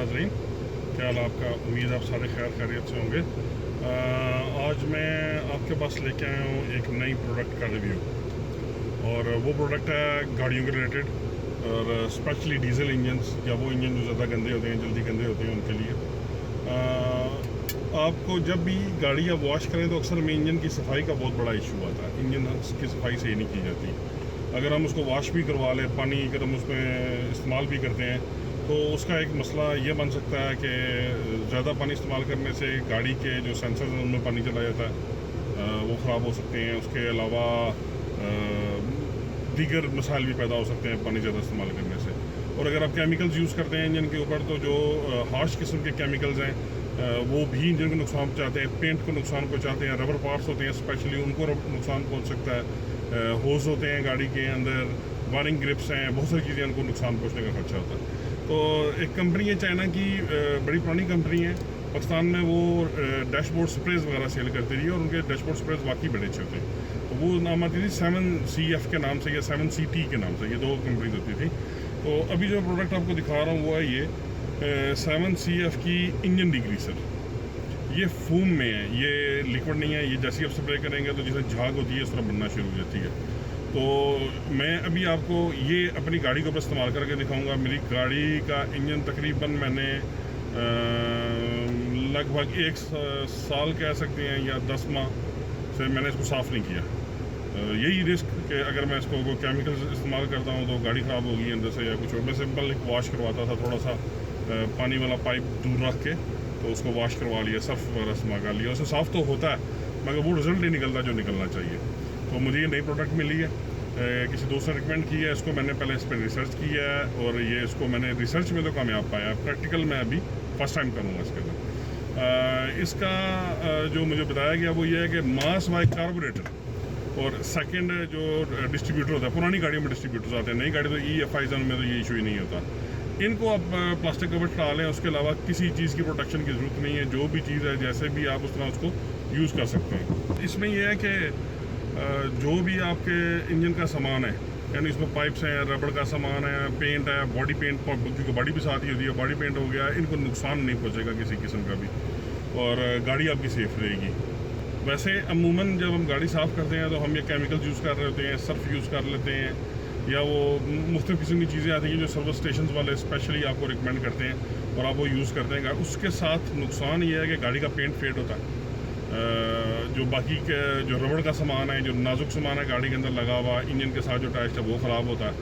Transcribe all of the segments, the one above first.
नाज़रीन, क्या हाल आपका। उम्मीद आप सारे खैर खैरियत से होंगे। आज मैं आपके पास लेके आया हूँ एक नई प्रोडक्ट का रिव्यू, और वो प्रोडक्ट है गाड़ियों के रिलेटेड, और स्पेशली डीजल इंजन्स या वो इंजन जो ज़्यादा गंदे होते हैं, जल्दी गंदे होते हैं, उनके लिए। आपको जब भी गाड़ी आप वॉश करें तो अक्सर में इंजन की सफाई का बहुत बड़ा इशू आता है। इंजन की सफाई सही नहीं की जाती। अगर हम उसको वॉश भी करवा लें, पानी अगर हम उसमें इस्तेमाल भी करते हैं, तो उसका एक मसला ये बन सकता है कि ज़्यादा पानी इस्तेमाल करने से गाड़ी के जो सेंसर्स हैं उनमें पानी चला जाता है, वो ख़राब हो सकते हैं। उसके अलावा दीगर मसाइल भी पैदा हो सकते हैं पानी ज़्यादा इस्तेमाल करने से। और अगर आप केमिकल्स यूज़ करते हैं इंजन के ऊपर, तो जो हार्श किस्म के केमिकल्स हैं वो भी इंजन को नुकसान पहुँचाते हैं, पेंट को नुकसान पहुँचाते हैं। रबर पार्ट्स होते हैं स्पेशली, उनको नुकसान पहुँच सकता है। होज़ होते हैं गाड़ी के अंदर, वायरिंग ग्रिप्स हैं, बहुत सारी चीज़ें उनको नुकसान पहुँचने का खर्चा होता है। तो एक कंपनी है चाइना की, बड़ी पुरानी कंपनी है, पाकिस्तान में वो डैशबोर्ड स्प्रेज वगैरह सेल करती रही है, और उनके डैशबोर्ड स्प्रेज वाकई बड़े अच्छे होते हैं। तो वो नाम आती थी 7CF के नाम से या 7CT के नाम से, ये दो कंपनीज होती थी। तो अभी जो प्रोडक्ट आपको दिखा रहा हूँ वो है ये 7CF की इंजन डिग्रीसर। ये फूम में है, ये लिक्विड नहीं है। ये जैसे ही आप स्प्रे करेंगे तो जैसे झाग होती है उस तरह बनना शुरू हो जाती है। तो मैं अभी आपको ये अपनी गाड़ी के ऊपर इस्तेमाल करके दिखाऊंगा। मेरी गाड़ी का इंजन तकरीबन मैंने लगभग 1 साल कह सकते हैं या 10 माह से मैंने इसको साफ़ नहीं किया। यही रिस्क कि अगर मैं इसको कोई केमिकल्स इस्तेमाल करता हूँ तो गाड़ी ख़राब होगी अंदर से या कुछ और। मैं सिंपल एक वॉश करवाता था, थोड़ा सा पानी वाला पाइप दूर रख के, तो उसको वॉश करवा लिया, सर्फ वगैरह इस्तेमाल कर लिया। उससे साफ़ तो होता है मगर वो रिज़ल्ट नहीं निकलता जो निकलना चाहिए। तो मुझे ये नई प्रोडक्ट मिली है, किसी दोस्त ने रिकमेंड की है। इसको मैंने पहले इस पर रिसर्च किया है, और ये इसको मैंने रिसर्च में तो कामयाब पाया है। प्रैक्टिकल में अभी फर्स्ट टाइम करूँगा इसके अंदर। इसका जो मुझे बताया गया वो ये है कि मास बाय कार्बोरेटर, और सेकंड जो डिस्ट्रीब्यूटर होता है, पुरानी गाड़ियों में डिस्ट्रीब्यूटर्स आते हैं, नई गाड़ी तो EFIs में तो ये इशू ही नहीं होता। इनको आप प्लास्टिक कवर हटा लें, उसके अलावा किसी चीज़ की प्रोटेक्शन की ज़रूरत नहीं है। जो भी चीज़ है जैसे भी आप उस तरह उसको यूज़ कर सकते हैं। इसमें यह है कि जो भी आपके इंजन का सामान है, यानी इसमें पाइप्स हैं, रबड़ का सामान है, पेंट है, बॉडी पेंट, क्योंकि बॉडी भी साथ ही होती है, बॉडी पेंट हो गया, इनको नुकसान नहीं पहुंचेगा किसी किस्म का भी, और गाड़ी आपकी सेफ रहेगी। वैसे अमूमन जब हम गाड़ी साफ़ करते हैं तो हम ये केमिकल्स यूज़ कर रहे होते हैं, सर्फ यूज़ कर लेते हैं, या वो मुख्तलिफ़ किस्म की चीज़ें आती हैं जो सर्विस स्टेशन वाले स्पेशली आपको रिकमेंड करते हैं, और आप वो यूज़ करते हैं। उसके साथ नुकसान ये है कि गाड़ी का पेंट फेड होता है। जो बाकी के जो रबड़ का सामान है, जो नाजुक सामान है गाड़ी के अंदर लगा हुआ, इंजन के साथ जो अटैच्ड है वो ख़राब होता है,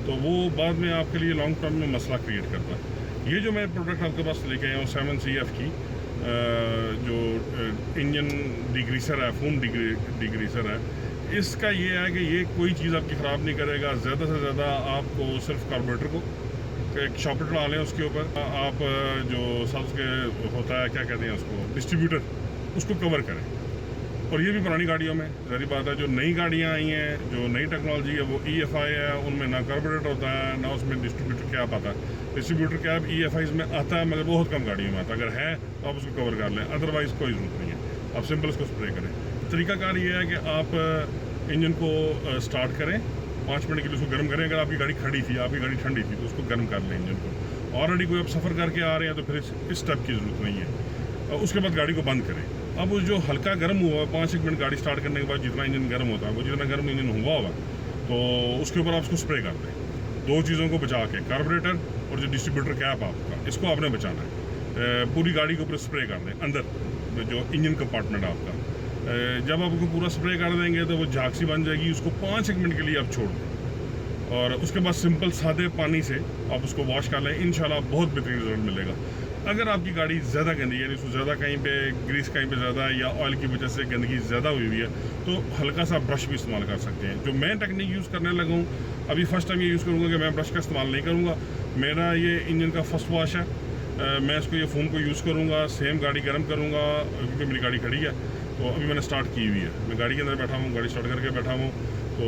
तो वो बाद में आपके लिए लॉन्ग टर्म में मसला क्रिएट करता है। ये जो मैं प्रोडक्ट आपके पास लेके आया हूँ 7CF की, जो इंजन डिग्रीसर है, फूम डिग्रीसर है, इसका ये है कि ये कोई चीज़ आपकी ख़राब नहीं करेगा। ज़्यादा से ज़्यादा आपको सिर्फ कार्बोरेटर को एक शॉपर डालें, उसके ऊपर आप जो सब के होता है, क्या कहते हैं उसको, डिस्ट्रीब्यूटर, उसको कवर करें। और ये भी पुरानी गाड़ियों में ज़ाहिर बात है। जो नई गाड़ियाँ आई हैं, जो नई टेक्नोलॉजी है, वो EFI है, उनमें ना कार्बोरेटर होता है, ना उसमें डिस्ट्रीब्यूटर कैप आता है। डिस्ट्रीब्यूटर कैप EFIs में आता है मगर बहुत कम गाड़ियों में आता है। अगर है तो आप उसको कवर कर लें, अदरवाइज़ कोई ज़रूरत नहीं है, आप सिंपल उसको स्प्रे करें। तरीकाकार ये है कि आप इंजन को स्टार्ट करें, 5 मिनट के लिए उसको गर्म करें। अगर आपकी गाड़ी खड़ी थी, आपकी गाड़ी ठंडी थी, तो उसको गर्म कर लें इंजन को। ऑलरेडी कोई आप सफ़र करके आ रहे हैं तो फिर इस स्टेप की ज़रूरत नहीं है। उसके बाद गाड़ी को बंद करें। अब उस जो हल्का गर्म हुआ, 5-1 मिनट गाड़ी स्टार्ट करने के बाद जितना इंजन गर्म होता है, वो जितना गर्म इंजन हुआ होगा, तो उसके ऊपर आप उसको स्प्रे कर दें। 2 चीज़ों को बचा के, कार्बोरेटर और जो डिस्ट्रीब्यूटर कैप आपका, इसको आपने बचाना है। पूरी गाड़ी के ऊपर स्प्रे कर दें, अंदर जो इंजन कंपार्टमेंट आपका। जब आप उसको पूरा स्प्रे कर देंगे तो वो झाग सी बन जाएगी, उसको 5-1 मिनट के लिए आप छोड़ दें, और उसके बाद सिंपल सादे पानी से आप उसको वॉश कर लें। इंशाल्लाह बहुत बेहतरीन रिजल्ट मिलेगा। अगर आपकी गाड़ी ज़्यादा गंदी है, यानी उसको ज़्यादा कहीं पे ग्रीस कहीं पे ज़्यादा है, या ऑयल की वजह से गंदगी ज़्यादा हुई है, तो हल्का सा ब्रश भी इस्तेमाल कर सकते हैं। जो मैं टेक्निक यूज़ करने लगा हूँ, अभी फ़र्स्ट टाइम ये यूज़ करूँगा कि मैं ब्रश का इस्तेमाल नहीं करूँगा। मेरा ये इंजन का फर्स्ट वॉश है। मैं इसको ये फोम को यूज़ करूँगा, सेम गाड़ी गर्म करूँगा, क्योंकि मेरी गाड़ी खड़ी है। तो अभी मैंने स्टार्ट की हुई है, मैं गाड़ी के अंदर बैठा हूँ, गाड़ी स्टार्ट करके बैठा हूँ। तो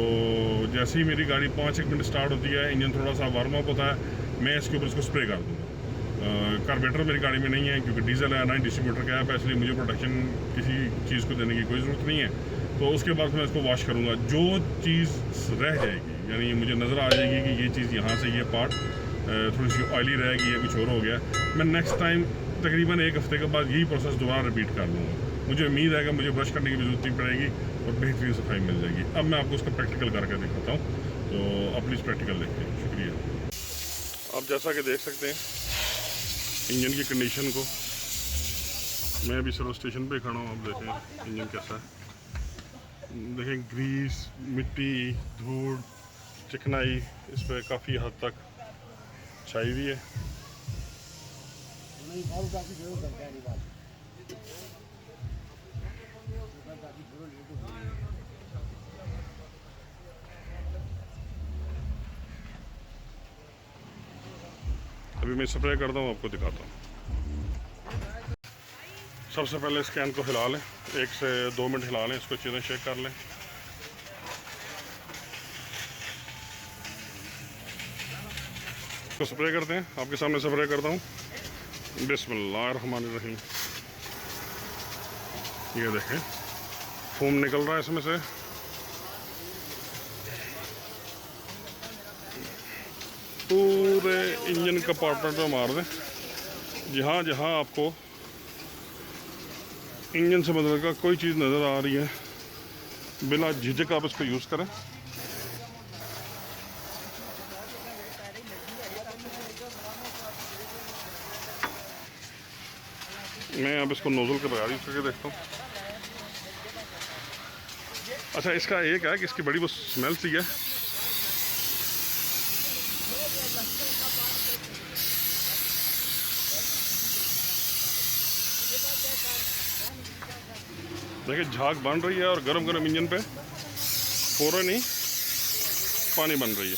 जैसे ही मेरी गाड़ी 5-1 मिनट स्टार्ट होती है, इंजन थोड़ा सा वार्म अप होता है, मैं इसके ऊपर इसको स्प्रे कर दूँगा। कार्बोरेटर मेरी गाड़ी में नहीं है क्योंकि डीजल है, ना ही डिस्ट्रीब्यूटर कैप है, इसलिए मुझे प्रोटेक्शन किसी चीज़ को देने की कोई ज़रूरत नहीं है। तो उसके बाद मैं इसको वॉश करूँगा। जो चीज़ रह जाएगी, यानी मुझे नज़र आ जाएगी कि ये चीज़ यहाँ से ये पार्ट थोड़ी सी ऑयली रहेगी या कुछ और हो गया, मैं नेक्स्ट टाइम तकरीबन 1 हफ्ते के बाद यही प्रोसेस दोबारा रिपीट कर लूँगा। मुझे उम्मीद है कि मुझे ब्रश करने की भी जरूरत नहीं पड़ेगी और बेहतरीन सफाई मिल जाएगी। अब मैं आपको उसका प्रैक्टिकल करके दिखाता हूँ, तो आप प्लीज़ प्रैक्टिकल देखते हैं। शुक्रिया। आप जैसा कि देख सकते हैं इंजन की कंडीशन को, मैं अभी सर्विस स्टेशन पे खड़ा हूँ। आप देखें इंजन कैसा है, देखें ग्रीस, मिट्टी, धूल, चिकनाई इस पर काफ़ी हद तक छाई हुई है। अभी मैं स्प्रे करता हूँ, आपको दिखाता हूँ। सबसे पहले इस कैन को हिला लें, 1 से 2 मिनट हिला लें, इसको अच्छी तरह शेक कर लें। इसको स्प्रे करते हैं, आपके सामने स्प्रे करता हूँ। बिस्मिल्लाहिर्रहमानिर्रहीम। ये देखें फोम निकल रहा है इसमें से। पूरे इंजन कंपार्टमेंट में मार दें, जहाँ जहाँ आपको इंजन से बदल का कोई चीज़ नज़र आ रही है, बिना झिझक आप इसको यूज़ करें। मैं अब इसको नोजल के बगैर यूज़ करके देखता हूँ। अच्छा, इसका एक है कि इसकी बड़ी वो स्मेल सी है। देखिए झाग बन रही है और गरम गरम इंजन पे फ़ौरन ही पानी बन रही है।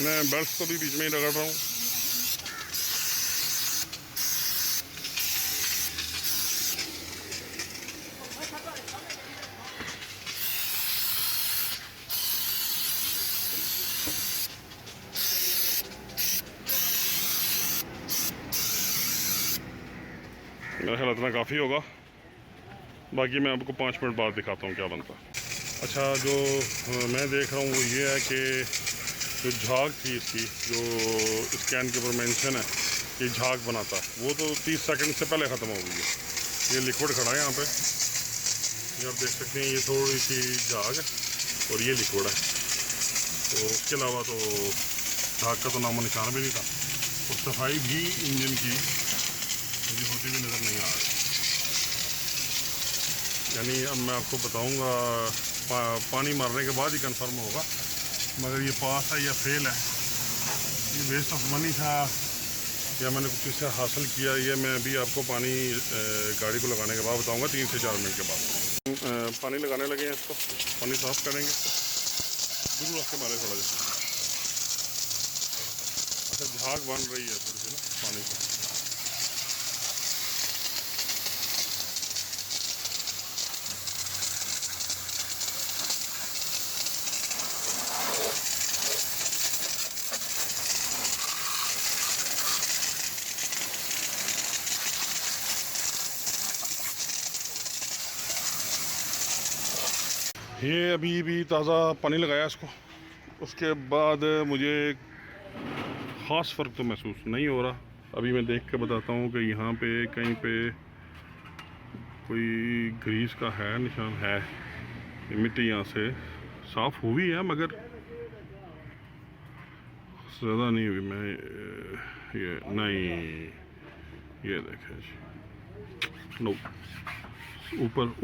मैं बेल्ट को भी बीच में ही रगड़ रहा हूँ। मेरा ख्याल इतना काफ़ी होगा, बाकी मैं आपको 5 मिनट बाद दिखाता हूँ क्या बनता है। अच्छा, जो मैं देख रहा हूँ वो ये है कि जो झाग थी इसकी, जो इस कैन के ऊपर मेंशन है कि झाग बनाता है, वो तो 30 सेकंड से पहले ख़त्म हो गई है। ये लिक्विड खड़ा है यहाँ पे, ये आप देख सकते हैं। ये थोड़ी सी झाग है और ये लिक्विड है, तो उसके अलावा तो झाग का तो नामो निशान भी नहीं था। और सफाई भी इंजन की मुझे होती हुई नज़र नहीं आ रही। यानी अब मैं आपको बताऊंगा पानी मारने के बाद ही कंफर्म होगा, मगर ये पास है या फेल है, ये वेस्ट ऑफ मनी था या मैंने कुछ इससे हासिल किया, ये मैं अभी आपको पानी गाड़ी को लगाने के बाद बताऊंगा, 3 से 4 मिनट के बाद। पानी लगाने लगे हैं, इसको पानी साफ़ करेंगे। दूर रख के मारे थोड़ा सा। अच्छा, झाग बन रही है थोड़ी सी ना पानी से। ये अभी भी ताज़ा पानी लगाया इसको, उसके बाद मुझे ख़ास फ़र्क तो महसूस नहीं हो रहा। अभी मैं देख के बताता हूँ कि यहाँ पे कहीं पे कोई ग्रीस का है निशान है। मिट्टी यहाँ से साफ़ हुई है मगर ज़्यादा नहीं हुई। मैं ये नहीं, ये देखें जी, नो,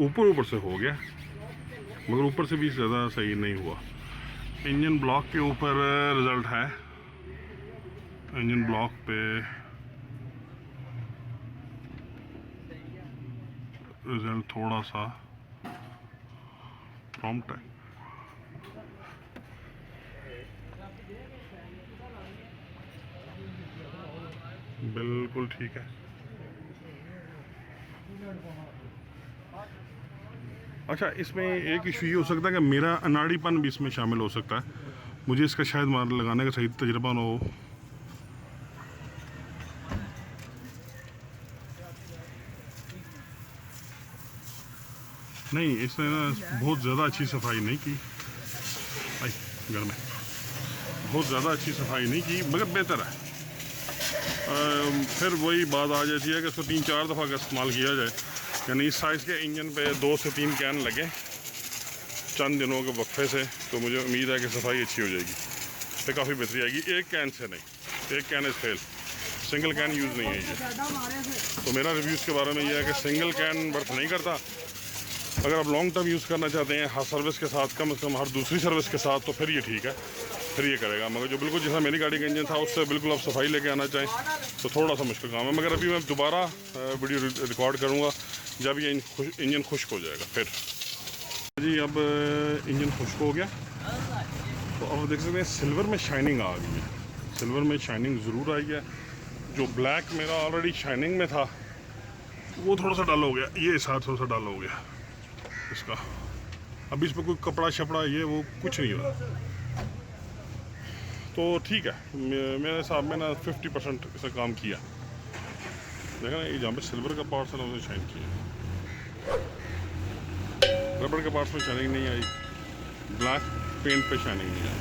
ऊपर से हो गया मगर ऊपर से भी ज़्यादा सही नहीं हुआ। इंजन ब्लॉक के ऊपर रिज़ल्ट है, इंजन ब्लॉक पे रिज़ल्ट थोड़ा सा प्रॉम्प्ट है। बिल्कुल ठीक है। अच्छा, इसमें एक इशू ये हो सकता है कि मेरा अनाड़ीपन भी इसमें शामिल हो सकता है। मुझे इसका शायद मार लगाने का सही तजुर्बा ना हो। नहीं, इसने ना बहुत ज़्यादा अच्छी सफाई नहीं की घर में, बहुत ज़्यादा अच्छी सफाई नहीं की, मगर बेहतर है। फिर वही बात आ जाती है कि इसको 3-4 दफ़ा का इस्तेमाल किया जाए, यानी इस साइज़ के इंजन पे 2 से 3 कैन लगे चंद दिनों के वक्फे से, तो मुझे उम्मीद है कि सफाई अच्छी हो जाएगी, फिर काफ़ी बेहतरी आएगी। एक कैन से नहीं, एक can is fail, single can use नहीं है ये। तो मेरा रिव्यू इसके बारे में ये है कि सिंगल कैन वर्थ नहीं करता। अगर आप लॉन्ग टर्म यूज़ करना चाहते हैं हर सर्विस के साथ, कम से कम हर दूसरी सर्विस के साथ, तो फिर ये ठीक है, फिर ये करेगा। मगर जो बिल्कुल जैसा मेरी गाड़ी का इंजन था उससे बिल्कुल आप सफाई लेके आना चाहें तो थोड़ा सा मुश्किल काम है। मगर अभी मैं दोबारा वीडियो रिकॉर्ड करूँगा जब ये इंजन खुश्क हो जाएगा। फिर जी अब इंजन खुश्क हो गया, तो अब देख सकते हैं सिल्वर में शाइनिंग आ गई है, सिल्वर में शाइनिंग ज़रूर आई है। जो ब्लैक मेरा ऑलरेडी शाइनिंग में था वो थोड़ा सा डल हो गया, ये साथ थोड़ा सा डल हो गया इसका। अभी इस पर कोई कपड़ा शपड़ा ये वो कुछ नहीं हुआ, तो ठीक है। मेरे हिसाब में ना 50% इसने काम किया। देखा ना, ये जहाँ पे सिल्वर का पार्ट्स है ना उसने शाइन किया, रबड़ के पार्ट्स में शाइनिंग नहीं आई, ब्लैक पेंट पे शाइनिंग नहीं आई।